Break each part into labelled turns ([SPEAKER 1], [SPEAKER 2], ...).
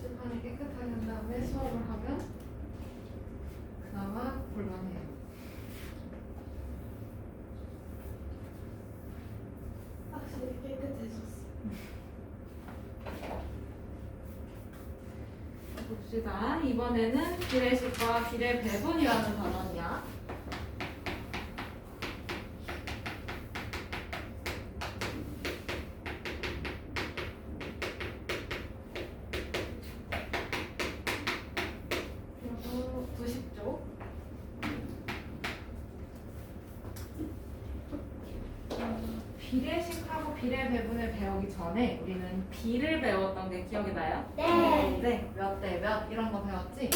[SPEAKER 1] 칠판을 깨끗하게 한 다음에 수업을 하면 그나마 볼만해요.
[SPEAKER 2] 확실히 깨끗해졌어.
[SPEAKER 1] 봅시다. 이번에는 비례식과 비례배분이라는 단원이야. 그리고 90쪽. 비례식하고 비례배분을 배우기 전에 우리는 비를 배웠던 게 기억이 나요?
[SPEAKER 2] 네.
[SPEAKER 1] 네, 몇 대 몇 이런 거 배웠지?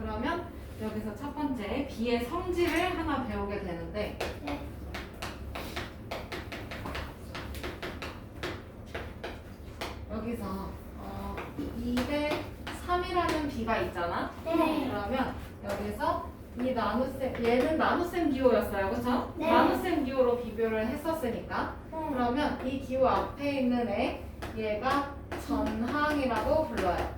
[SPEAKER 1] 그러면 여기서 첫 번째 비의 성질을 하나 배우게 되는데
[SPEAKER 2] 네.
[SPEAKER 1] 여기서 2대 3이라는 비가 있잖아?
[SPEAKER 2] 네.
[SPEAKER 1] 그러면 여기서 이 나눗셈, 얘는 나눗셈 기호였어요, 그쵸?
[SPEAKER 2] 네.
[SPEAKER 1] 나눗셈 기호로 비교를 했었으니까
[SPEAKER 2] 네.
[SPEAKER 1] 그러면 이 기호 앞에 있는 애 얘가 전항이라고 불러요.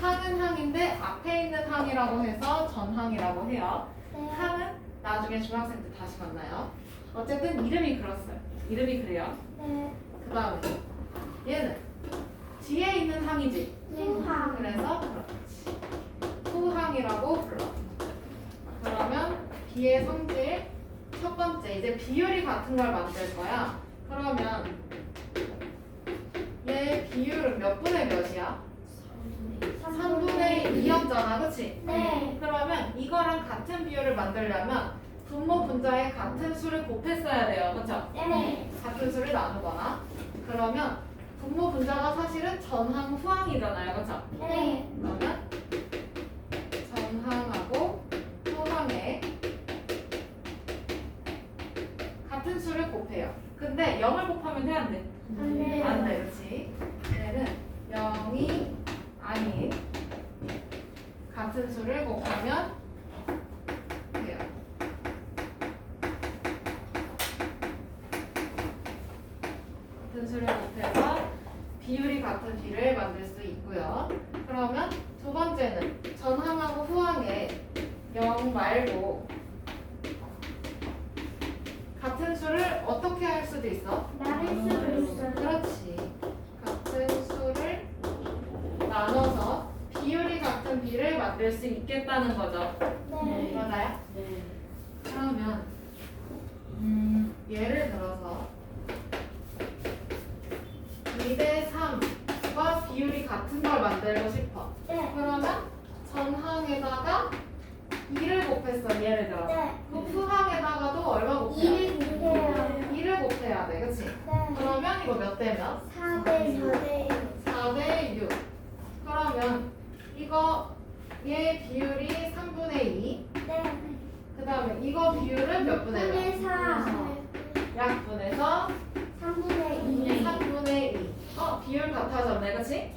[SPEAKER 1] 항은 항인데 앞에 있는 항이라고 해서 전항이라고 해요.
[SPEAKER 2] 네.
[SPEAKER 1] 항은 나중에 중학생 때 다시 만나요. 어쨌든 이름이 그렇어요. 이름이 그래요.
[SPEAKER 2] 네.
[SPEAKER 1] 그 다음에 얘는 뒤에 있는 항이지.
[SPEAKER 2] 후항.
[SPEAKER 1] 그래서 그렇지. 후항이라고 불러. 그러면 비의 성질 첫 번째 이제 비율이 같은 걸 만들 거야. 그러면 얘 비율은 몇 분의 몇이야? 3분의 2였잖아, 그치?
[SPEAKER 2] 네.
[SPEAKER 1] 그러면 이거랑 같은 비율을 만들려면 분모 분자에 같은 수를 곱했어야 돼요, 그쵸?
[SPEAKER 2] 네.
[SPEAKER 1] 같은 수를 나누거나 그러면 분모 분자가 사실은 전항, 후항이잖아요, 그쵸?
[SPEAKER 2] 네.
[SPEAKER 1] 그러면 전항하고 후항에 같은 수를 곱해요. 근데 0을 곱하면 돼, 안 돼?
[SPEAKER 2] 안 돼요.
[SPEAKER 1] 안 돼, 그렇지? 얘는 0이 아닌 같은 수를 곱하면 돼요. 같은 수를 곱해서 비율이 같은 비를 만들 수 있고요. 그러면 두 번째는 전항하고 후항에 0 말고 같은 수를 어떻게 할 수도 있어?
[SPEAKER 2] 나눌 수도 있어요.
[SPEAKER 1] 그렇지. 같은 수를 나눠서 비율이 같은 비를 만들 수 있겠다는 거죠.
[SPEAKER 2] 네.
[SPEAKER 1] 맞아요?
[SPEAKER 3] 네.
[SPEAKER 1] 그러면 예를 들어서 2대 3과 비율이 같은 걸 만들고 싶어.
[SPEAKER 2] 네.
[SPEAKER 1] 그러면 전항에다가 2를 곱했어. 예를 들어서.
[SPEAKER 2] 네.
[SPEAKER 1] 그럼 후항에다가도 얼마 곱해야 돼?
[SPEAKER 2] 2를 곱해요.
[SPEAKER 1] 2를 곱해야 돼. 그치?
[SPEAKER 2] 네.
[SPEAKER 1] 그러면 이거 몇 대 몇?
[SPEAKER 2] 4대 4대
[SPEAKER 1] 4대 6. 그러면 이거 얘 비율이 3분의 2.
[SPEAKER 2] 네.
[SPEAKER 1] 그 다음에 이거 비율은 몇 분의 몇?
[SPEAKER 2] 3분의 4.
[SPEAKER 1] 약분해서
[SPEAKER 2] 3분의 2.
[SPEAKER 1] 3분의 2. 비율 같아졌네, 그치?
[SPEAKER 2] 네.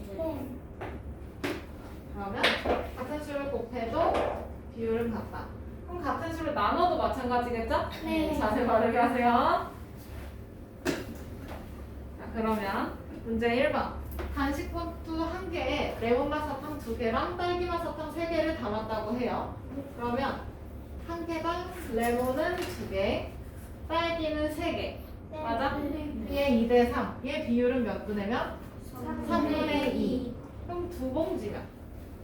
[SPEAKER 1] 그러면 같은 수를 곱해도 비율은 같다. 그럼 같은 수를 나눠도 마찬가지겠죠?
[SPEAKER 2] 네.
[SPEAKER 1] 자세 바르게 하세요. 자, 그러면 문제 1번. 간식봉투 1개에 레몬맛 사탕 2개랑 딸기맛 사탕 3개를 담았다고 해요. 그러면 한 개당 레몬은 2개, 딸기는 3개. 맞아? 얘 2대 3. 얘 비율은 몇 분의 몇? 3분의 2. 그럼 두 봉지면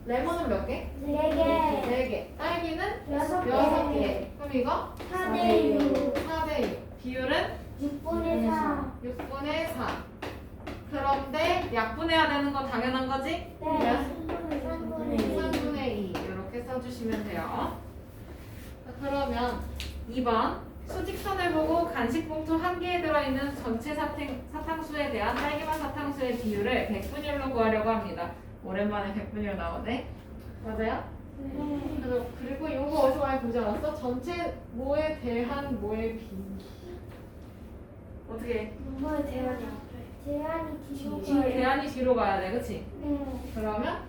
[SPEAKER 1] 레몬은 몇 개?
[SPEAKER 2] 4개.
[SPEAKER 1] 4개. 딸기는
[SPEAKER 2] 6개.
[SPEAKER 1] 6개. 그럼 이거
[SPEAKER 2] 4대 6.
[SPEAKER 1] 4대 6. 비율은
[SPEAKER 2] 6분의 4.
[SPEAKER 1] 6분의 4. 그런데 약분해야 되는 건 당연한 거지?
[SPEAKER 2] 네. 3분의 2.
[SPEAKER 1] 3분의 2. 이렇게 써주시면 돼요. 자, 그러면 2번. 수직선을 보고 간식봉투 1개에 들어있는 전체 사탕수에 대한 딸기맛 사탕수의 비율을 백분율로 구하려고 합니다. 오랜만에 백분율 나오네. 맞아요?
[SPEAKER 2] 네.
[SPEAKER 1] 그리고 이거 어디서 많이 보지 않았어? 전체 모에 대한 모의 비. 어떻게?
[SPEAKER 2] 뭐에 대한이 제한이 뒤로
[SPEAKER 1] 대안이 뒤로 가야 돼, 그치?
[SPEAKER 2] 네.
[SPEAKER 1] 그러면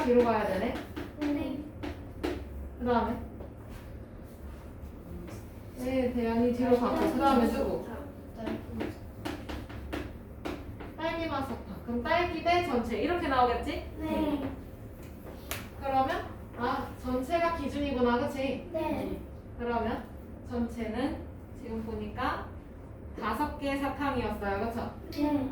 [SPEAKER 1] 뒤로 가야 되네.
[SPEAKER 2] 네.
[SPEAKER 1] 그 다음에 네, 대안이 뒤로 가고 그 다음에 누구? 딸기맛 사탕. 그럼 딸기 대 전체 이렇게 나오겠지?
[SPEAKER 2] 네.
[SPEAKER 1] 그러면 전체가 기준이구나, 그치?
[SPEAKER 2] 네.
[SPEAKER 1] 그러면 전체는 지금 보니까 5개의 사탕이었어요, 그쵸?
[SPEAKER 2] 네.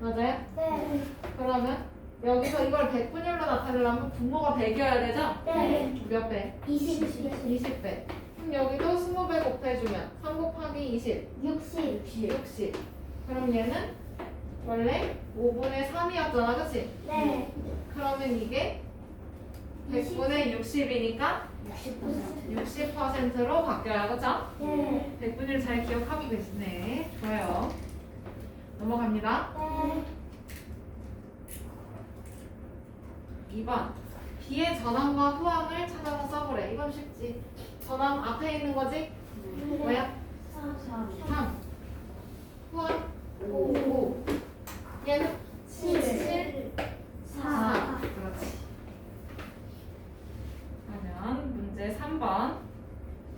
[SPEAKER 1] 맞아요?
[SPEAKER 2] 네.
[SPEAKER 1] 그러면 여기서 이걸 100분율로 나타내려면 분모가 100이어야 되죠?
[SPEAKER 2] 네.
[SPEAKER 1] 몇 배?
[SPEAKER 2] 20.
[SPEAKER 1] 20배. 그럼 여기도 20배 곱해주면 3 곱하기 20, 60. 그럼 얘는 원래 5분의 3이었잖아, 그치?
[SPEAKER 2] 네.
[SPEAKER 1] 그러면 이게 100분의 60이니까 60%로 바뀌어요, 그쵸?
[SPEAKER 2] 네.
[SPEAKER 1] 100분율 잘 기억하고 계시네. 좋아요. 넘어갑니다.
[SPEAKER 2] 네.
[SPEAKER 1] 2번. B의 전항과 후항을 찾아서 써보래. 이건 쉽지. 전항 앞에 있는 거지? 뭐야? 3. 후항? 5. 얘는
[SPEAKER 2] 7.
[SPEAKER 1] 4. 그렇지. 그러면 문제 3번.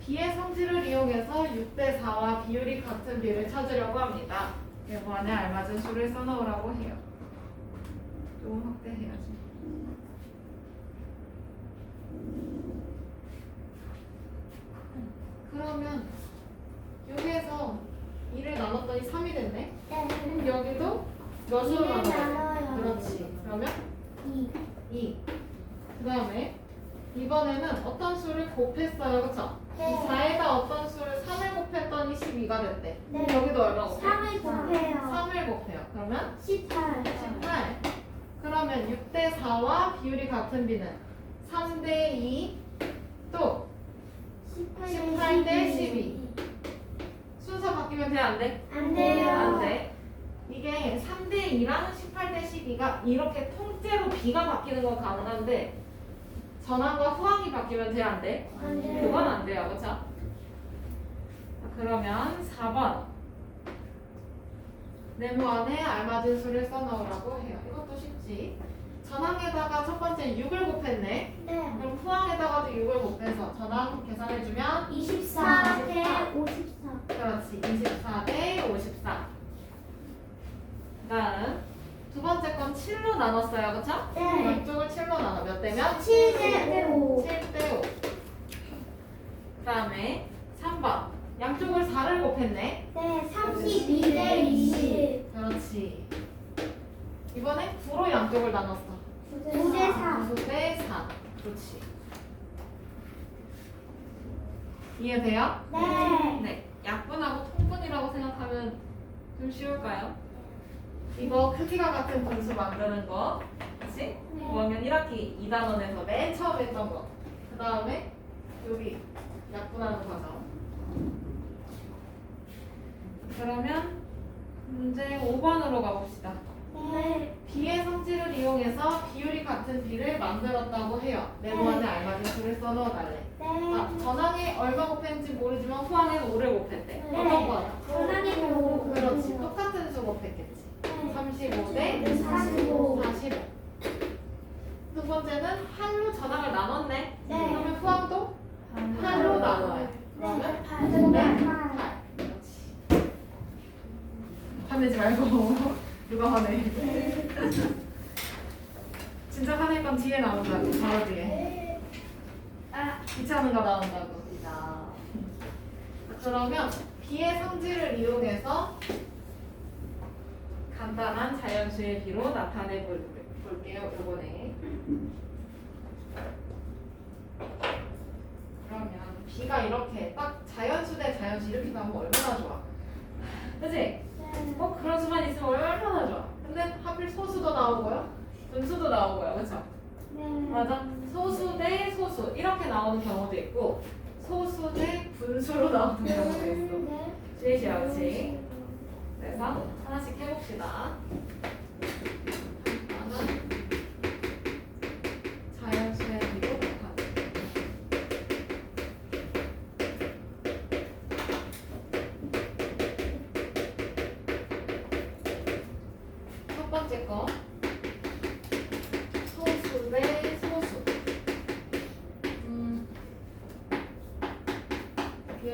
[SPEAKER 1] B의 성질을 이용해서 6대 4와 비율이 같은 B를 찾으려고 합니다. 이번에 알맞은 수를 써놓으라고 해요. 좀 확대해야지. 그러면 여기에서 2를 나눴더니 3이 됐네? 그럼 여기도 몇으로 나눠요? 그렇지. 그러면 2. 그 다음에 이번에는 어떤 수를 곱했어요, 그쵸?
[SPEAKER 2] 네.
[SPEAKER 1] 4에다 어떤 수를 3을 곱했더니 12가 됐대.
[SPEAKER 2] 네.
[SPEAKER 1] 여기도 얼마 곱해?
[SPEAKER 2] 3을 곱해요.
[SPEAKER 1] 3을 곱해요. 그러면
[SPEAKER 2] 18.
[SPEAKER 1] 18. 그러면 6대 4와 비율이 같은 B는 3대 2, 또 18대 12. 순서 바뀌면 돼, 안 돼?
[SPEAKER 2] 안 돼요.
[SPEAKER 1] 안 돼. 이게 3대 2랑 18대 12가 이렇게 통째로 B가 바뀌는 건 가능한데 전항과 후항이 바뀌면 돼, 안 돼?
[SPEAKER 2] 안 돼요.
[SPEAKER 1] 그건 안 돼요, 그쵸? 자, 그러면 4번. 네모 안에 알맞은 수를 써넣으라고 해요. 이것도 쉽지. 전항에다가 첫 번째 6을 곱했네.
[SPEAKER 2] 네.
[SPEAKER 1] 그럼 후항에다가도 6을 곱해서 전항 계산해주면
[SPEAKER 2] 24 대 54.
[SPEAKER 1] 그렇지. 24대 54. 그 다음 두 번째 건 7로 나눴어요, 그쵸?
[SPEAKER 2] 네.
[SPEAKER 1] 양쪽을 7로 나눠. 몇 대면?
[SPEAKER 2] 7 대 5.
[SPEAKER 1] 7대 5. 그 다음에 3번. 양쪽을 4를 곱했네.
[SPEAKER 2] 네. 32 대 20.
[SPEAKER 1] 그렇지. 이번에 9로 양쪽을 나눴어.
[SPEAKER 2] 9 대 4.
[SPEAKER 1] 9대 4. 그렇지. 이해돼요?
[SPEAKER 2] 네.
[SPEAKER 1] 네. 약분하고 통분이라고 생각하면 좀 쉬울까요? 이거 크기가 같은 분수 만드는 거. 그치? 5학년 1학기 2단원에서 맨 처음 했던 거. 그 다음에 여기 약분하는 과정. 그러면 문제 5번으로 가봅시다.
[SPEAKER 2] 네.
[SPEAKER 1] B의 성질을 이용해서 비율이 같은 B를 만들었다고 해요. 네모 안에 알맞은 수를 써넣어달래.
[SPEAKER 2] 네.
[SPEAKER 1] 전항에 얼마 곱했는지 모르지만 후항에 5를 곱했대.
[SPEAKER 2] 네.
[SPEAKER 1] 어떤 거?
[SPEAKER 2] 전항에 5.
[SPEAKER 1] 그렇지. 똑같은 수 곱했겠지. 35 대
[SPEAKER 2] 45.
[SPEAKER 1] 45. 두 번째는 할로 전항을 나눴네.
[SPEAKER 2] 네.
[SPEAKER 1] 그러면 후항도 할로 나눠요. 그러면
[SPEAKER 2] 네.
[SPEAKER 1] 8.
[SPEAKER 2] 8.
[SPEAKER 1] 그렇지. 화내지 말고. 누가 화내? 진짜 화낼 건 뒤에 나온다고. 바로 뒤에. 귀찮은 거 나온다고. 그러면 B의 성질을 이용해서 간단한 자연수의 B로 나타내 볼게요. 이번에. 그러면 B가 이렇게 딱 자연수 대 자연수 이렇게 나오면 얼마나 좋아. 그치? 그런 수만 있으면 얼마나 좋아. 근데 하필 소수도 나오고요. 분수도 나오고요. 그쵸? 맞아. 소수 대 소수 이렇게 나오는 경우도 있고 소수 대 분수로 나오는 경우도 있어. 주의시야, 그치? 그래서 하나씩 해봅시다. 하나는 자연수의 B로 나타내. 첫 번째 거 소수 대 소수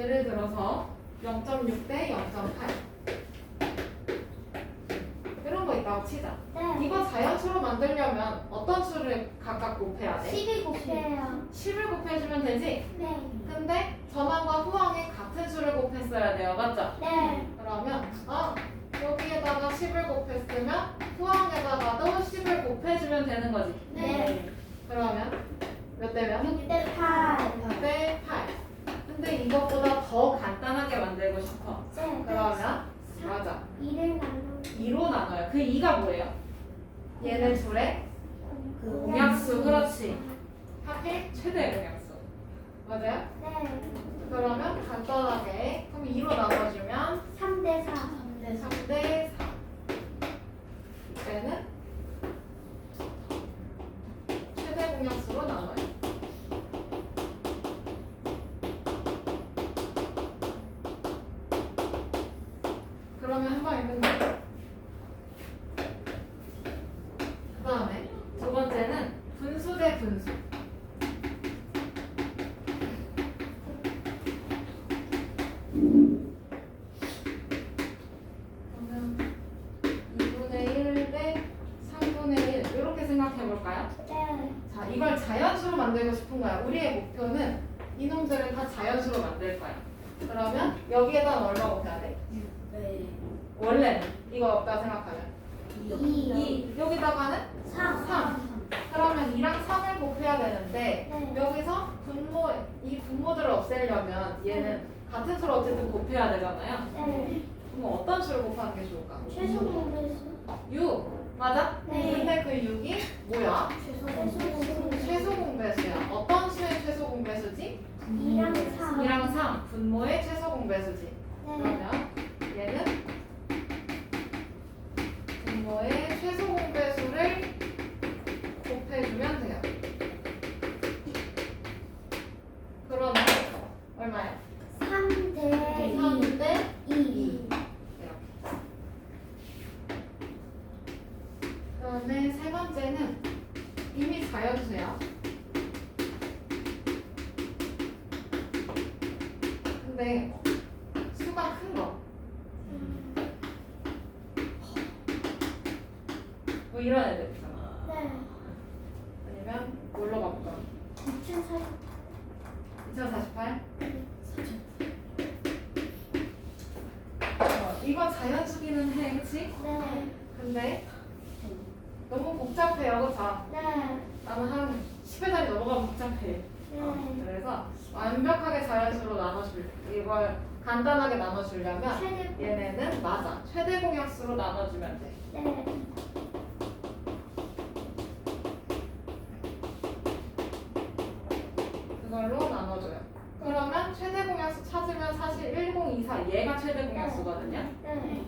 [SPEAKER 1] 예를 들어서 0.6 대 0.8 이런 거 있다고 치자.
[SPEAKER 2] 네.
[SPEAKER 1] 이거 자연수로 만들려면 어떤 수를 각각 곱해야 돼?
[SPEAKER 2] 10이 곱해요.
[SPEAKER 1] 10을 곱해주면 되지?
[SPEAKER 2] 네.
[SPEAKER 1] 근데 전항과 후항이 같은 수를 곱했어야 돼요. 맞죠?
[SPEAKER 2] 네.
[SPEAKER 1] 그러면 여기에다가 10을 곱했으면 후항에다가도 10을 곱해주면 되는 거지.
[SPEAKER 2] 네.
[SPEAKER 1] 그러면 몇 대면?
[SPEAKER 2] 6대 8.
[SPEAKER 1] 4대 8. 근데 이것보다 더 간단하게 만들고 싶어.
[SPEAKER 2] 네.
[SPEAKER 1] 그러면 맞아.
[SPEAKER 2] 2를 나누.
[SPEAKER 1] 2로 나눠요. 그 2가 뭐예요? 얘네 둘의 공약수. 그렇지. 하필 최대 공약수. 맞아요?
[SPEAKER 2] 네.
[SPEAKER 1] 그러면 간단하게 그럼 2로 나눠주면
[SPEAKER 2] 3대 4.
[SPEAKER 1] 3대 4. 이때는 최대 공약수로 나눠요. 그러면 한 방에 끝나요. 그 다음에 두 번째는 분수 대 분수. 그러면 2분의 1 대 3분의 1 이렇게 생각해 볼까요?
[SPEAKER 2] 네.
[SPEAKER 1] 자, 이걸 자연수로 만들고 싶은 거야. 우리의 목표는 이놈들을 다 자연수로 만들 거야. 그러면 여기에다 얼마 곱해야 돼?
[SPEAKER 2] 네.
[SPEAKER 1] 원래는 이거 없다 생각하면
[SPEAKER 2] 2.
[SPEAKER 1] 2 여기다가는
[SPEAKER 2] 3.
[SPEAKER 1] 3. 그러면 2랑 3을 곱해야 되는데
[SPEAKER 2] 네.
[SPEAKER 1] 여기서 이 분모들을 없애려면 얘는 같은 수를 어쨌든 곱해야 되잖아요.
[SPEAKER 2] 네.
[SPEAKER 1] 그럼 어떤 수를 곱하는 게 좋을까?
[SPEAKER 2] 최소 공배수.
[SPEAKER 1] 6 맞아?
[SPEAKER 2] 네.
[SPEAKER 1] 근데 그 6이 뭐야?
[SPEAKER 2] 최소 공배수.
[SPEAKER 1] 최소 공배수야. 어떤 수의 최소 공배수지?
[SPEAKER 2] 2랑 3.
[SPEAKER 1] 2랑 3 분모의 최소 공배수지.
[SPEAKER 2] 네.
[SPEAKER 1] 그러면 얘는 분모의 최소 공배수를 곱해주면 돼요. 그러면 얼마야?
[SPEAKER 2] 3대
[SPEAKER 1] 3대
[SPEAKER 2] 2.
[SPEAKER 1] 이렇게. 그다음에 세 번째는 이미 자연수야. 근데 수가 큰 거. 뭐 이런 애들 있잖아.
[SPEAKER 2] 네.
[SPEAKER 1] 아니면 뭘로 가볼까?
[SPEAKER 2] 2040.
[SPEAKER 1] 2048? 이거 자연수기는 해, 그치?
[SPEAKER 2] 네.
[SPEAKER 1] 근데 너무 복잡해요, 그쵸?
[SPEAKER 2] 네.
[SPEAKER 1] 나는 한 10회짜리 넘어가면 복잡해.
[SPEAKER 2] 네.
[SPEAKER 1] 그래서 완벽하게 자연수로 이걸 간단하게 나눠주려면
[SPEAKER 2] 최대.
[SPEAKER 1] 얘네는 맞아. 최대 공약수로 나눠주면 돼.
[SPEAKER 2] 네.
[SPEAKER 1] 그걸로 나눠줘요. 그러면 최대 공약수 찾으면 사실 1024 얘가 최대 공약수거든요.
[SPEAKER 2] 네.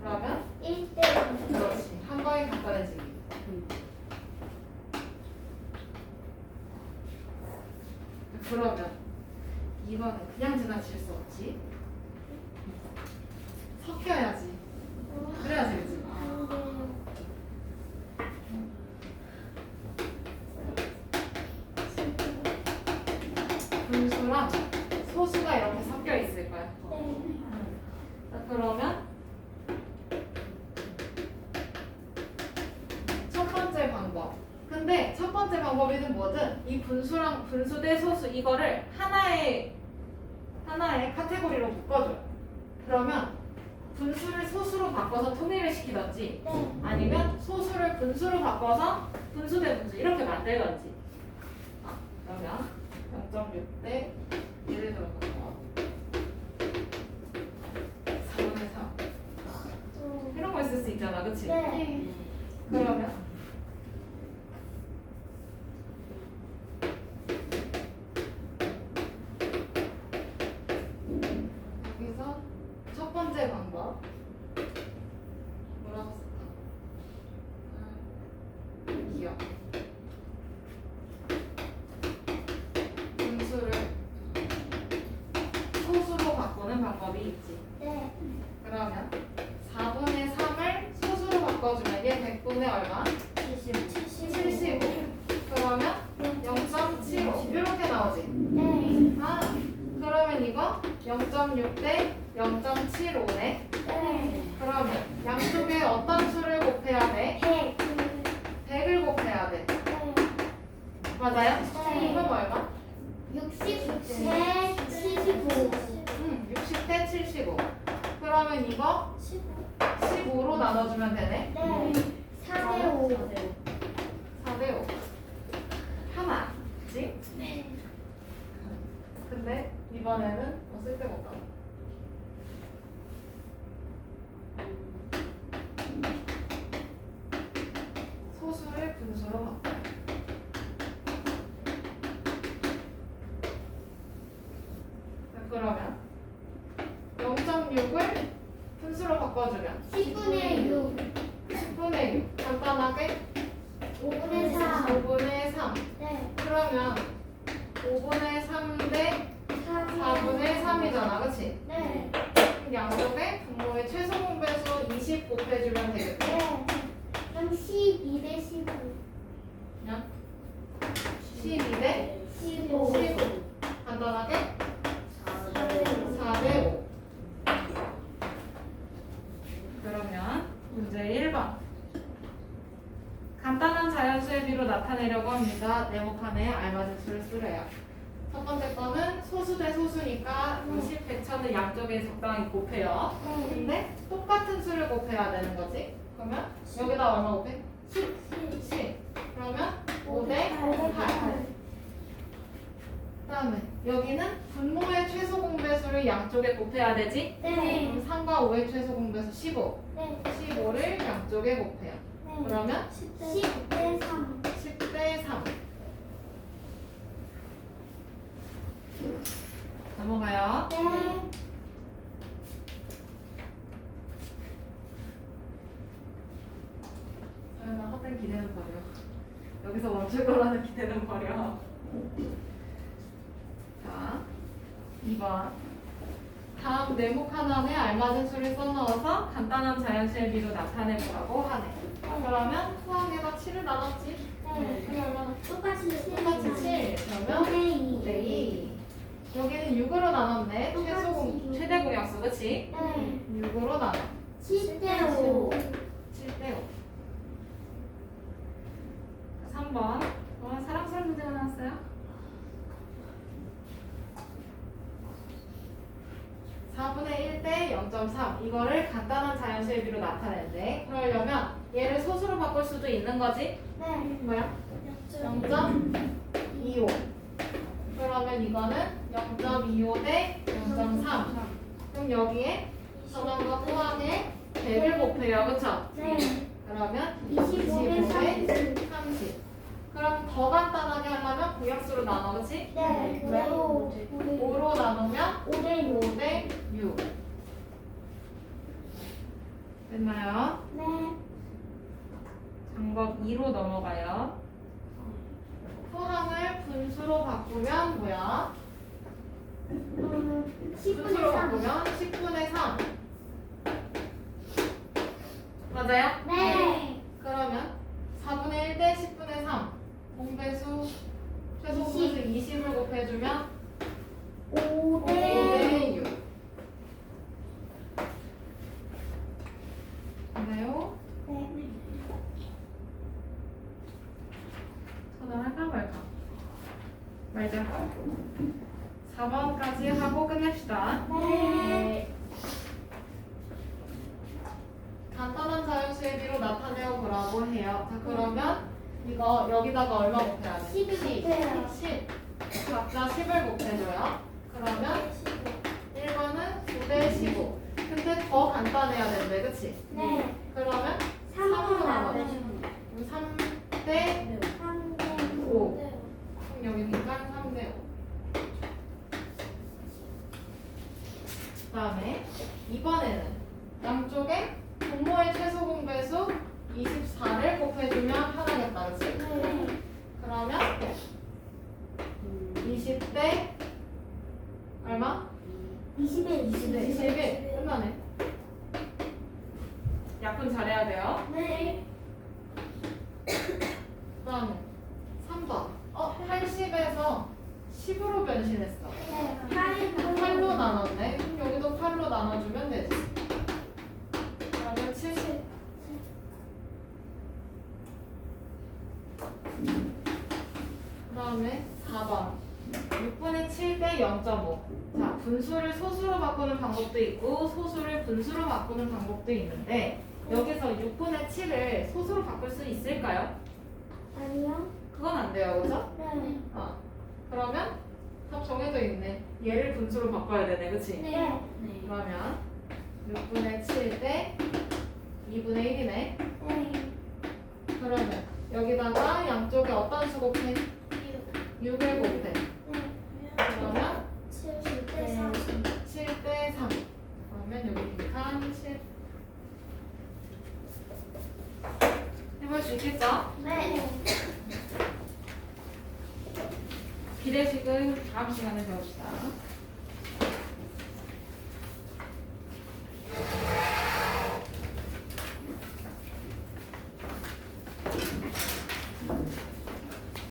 [SPEAKER 1] 그러면
[SPEAKER 2] 1대
[SPEAKER 1] 그렇지. 한 방에 간단해지기. 그러면 이거는 그냥 지나칠 수 없지. 섞여야지. 그래야 되지. 분수랑 소수가 이렇게 섞여 있을 거야. 자, 그러면 첫 번째 방법. 근데 첫 번째 방법이든 뭐든 이 분수랑 분수 대 소수 이거를 하나의 카테고리로 묶어줘요. 그러면 분수를 소수로 바꿔서 통일을 시키든지 아니면 소수를 분수로 바꿔서 분수 대 분수 이렇게 만들든지. 그러면 0.6 대 예를 들어서 4분의 3 이런 거 있을 수 있잖아, 그치?
[SPEAKER 2] 네.
[SPEAKER 1] 그러면 여기서 첫 번째 방법 뭐라고 쓸까? 기억 분수를 소수로 바꾸는 방법이 있지.
[SPEAKER 2] 네.
[SPEAKER 1] 그러면 4분의 3을 소수로 바꿔주면 얘 100분의 얼마? 75. 그러면 0.75 이렇게 나오지.
[SPEAKER 2] 네.
[SPEAKER 1] 그러면 이거 0.6 대 0.75네.
[SPEAKER 2] 네.
[SPEAKER 1] 그러면 양쪽에 어떤 수를 곱해야 돼? 100을 곱해야 돼. 맞아요?
[SPEAKER 2] 네.
[SPEAKER 1] 이건 얼마?
[SPEAKER 2] 60대 75.
[SPEAKER 1] 60대 75. 그러면 이거 15로 나눠주면 되네.
[SPEAKER 2] 네. 4대 5.
[SPEAKER 1] 4대 5. 하나. 그치?
[SPEAKER 2] 네.
[SPEAKER 1] 근데 이번에는 쓸데없다. 소수를 분수로 바꿔. 그러면 0.6을 분수로 바꿔주면
[SPEAKER 2] 10분의 6.
[SPEAKER 1] 10분의 6. 간단하게
[SPEAKER 2] 5분의 4.
[SPEAKER 1] 5분의 3.
[SPEAKER 2] 네.
[SPEAKER 1] 그러면 5분의 3 대 4분의 3이잖아. 그치?
[SPEAKER 2] 네.
[SPEAKER 1] 양쪽에 분모의 최소 공배수 20 곱해주면 되겠다.
[SPEAKER 2] 네. 그럼 12대 15.
[SPEAKER 1] 그냥 12대
[SPEAKER 2] 15.
[SPEAKER 1] 15. 간단하게 4대 5. 그러면 문제 1번. 간단한 자연수의 비로 나타내려고 합니다. 네모칸에 알맞은 수를 쓰래요. 첫 번째 거는 소수 대 소수니까 20, 100천을 양쪽에 적당히 곱해요. 근데 똑같은 수를 곱해야 되는 거지. 그러면 여기다 얼마 곱해? 10. 그러면 5대 8. 그다음에 여기는 분모의 최소 공배수를 양쪽에 곱해야 되지.
[SPEAKER 2] 네.
[SPEAKER 1] 그럼 3과 5의 최소 공배수 15.
[SPEAKER 2] 네.
[SPEAKER 1] 15를 양쪽에 곱해요. 그러면
[SPEAKER 2] 10대 3.
[SPEAKER 1] 10대 3. 넘어가요.
[SPEAKER 2] 네.
[SPEAKER 1] 나 헛된 기대는 버려. 여기서 멈출 거라는 기대는 버려. 자, 2번. 다음 네모칸 안에 알맞은 수를 써넣어서 간단한 자연수의 비로 나타내보라고 하네. 그러면 수학에다 7을 나눴지?
[SPEAKER 2] 네.
[SPEAKER 1] 그게 얼마나?
[SPEAKER 2] 똑같이
[SPEAKER 1] 똑같이 7. 그러면
[SPEAKER 2] 5대
[SPEAKER 1] 5대 2. 여기는 6으로 나눴네. 최대 공약수, 그치?
[SPEAKER 2] 네.
[SPEAKER 1] 6으로 나눠.
[SPEAKER 2] 10대 5.
[SPEAKER 1] 7대 5. 3번. 사랑스러운 문제가 나왔어요. 4분의 1 대 0.3. 이거를 간단한 자연수의 비로 나타내는데, 그러려면 얘를 소수로 바꿀 수도 있는 거지?
[SPEAKER 2] 네.
[SPEAKER 1] 뭐야? 0.25. 그러면 이거는 0.25 대 0.3. 그럼 여기에 전원과 포함에 100을 곱해요. 그쵸?
[SPEAKER 2] 네.
[SPEAKER 1] 그러면
[SPEAKER 2] 25대 30.
[SPEAKER 1] 30. 그럼 더 간단하게 하려면 공약수로 나눠, 그치?
[SPEAKER 2] 네. 그리고
[SPEAKER 1] 5로 나누면
[SPEAKER 2] 5대 6.
[SPEAKER 1] 5대 6. 됐나요?
[SPEAKER 2] 네.
[SPEAKER 1] 방법 2로 넘어가요. 포함을 분수로 바꾸면 뭐야?
[SPEAKER 2] 10분의
[SPEAKER 1] 분수로
[SPEAKER 2] 3.
[SPEAKER 1] 바꾸면 10분의 3. 맞아요?
[SPEAKER 2] 네.
[SPEAKER 1] 그러면 4분의 1 대 10분의 3. 공배수, 최소 공배수 20을 곱해주면
[SPEAKER 2] 5대
[SPEAKER 1] 5대 6. 맞나요?
[SPEAKER 2] 네.
[SPEAKER 1] 전화할까 말까? 말자. 4번까지 하고 끝냅시다.
[SPEAKER 2] 네.
[SPEAKER 1] 간단한 자연수의 비로 나타내어 보라고 해요. 자, 그러면 이거 여기다가 얼마 곱해야 돼?
[SPEAKER 2] 10을 곱해요.
[SPEAKER 1] 10. 각자 10을 곱해줘요. 그러면 1번은 9대 15. 근데 더 간단해야 되는데, 그치?
[SPEAKER 2] 네.
[SPEAKER 1] 그러면
[SPEAKER 2] 3으로
[SPEAKER 1] 3으로
[SPEAKER 2] 나눠.
[SPEAKER 1] 나눠. 3대
[SPEAKER 2] 3대
[SPEAKER 1] 5. 그럼 여기니까 3대 5. 그 다음에 이번에는 양쪽에 분모의 최소 공배수 24를 곱해주면 편하겠다, 그치?
[SPEAKER 2] 네.
[SPEAKER 1] 그러면 20대 얼마?
[SPEAKER 2] 20에
[SPEAKER 1] 21. 끝나네. 약분 잘해야 돼요.
[SPEAKER 2] 네.
[SPEAKER 1] 그 다음에 3번. 80에서 10으로 변신했어.
[SPEAKER 2] 네.
[SPEAKER 1] 8로 나눴네. 여기도 8로 나눠주면 되지. 그러면 70. 그 다음에 4번. 6분의 7 대 0.5. 자, 분수를 소수로 바꾸는 방법도 있고 소수를 분수로 바꾸는 방법도 있는데 여기서 6분의 7을 소수로 바꿀 수 있을까요?
[SPEAKER 2] 아니요.
[SPEAKER 1] 그건 안 돼요, 그죠?
[SPEAKER 2] 네.
[SPEAKER 1] 그러면 답 정해져 있네. 얘를 분수로 바꿔야 되네, 그치?
[SPEAKER 2] 네.
[SPEAKER 1] 그러면 6분의 7 대 2분의 1이네.
[SPEAKER 2] 네.
[SPEAKER 1] 그러면 여기다가 양쪽에 어떤 수 곱해? 6을 곱해. 그러면
[SPEAKER 2] 7대 3.
[SPEAKER 1] 7 대 3. 그러면 여기 빈칸 7. 해볼 수 있겠죠?
[SPEAKER 2] 네.
[SPEAKER 1] 비례식은 다음 시간에 배웁시다.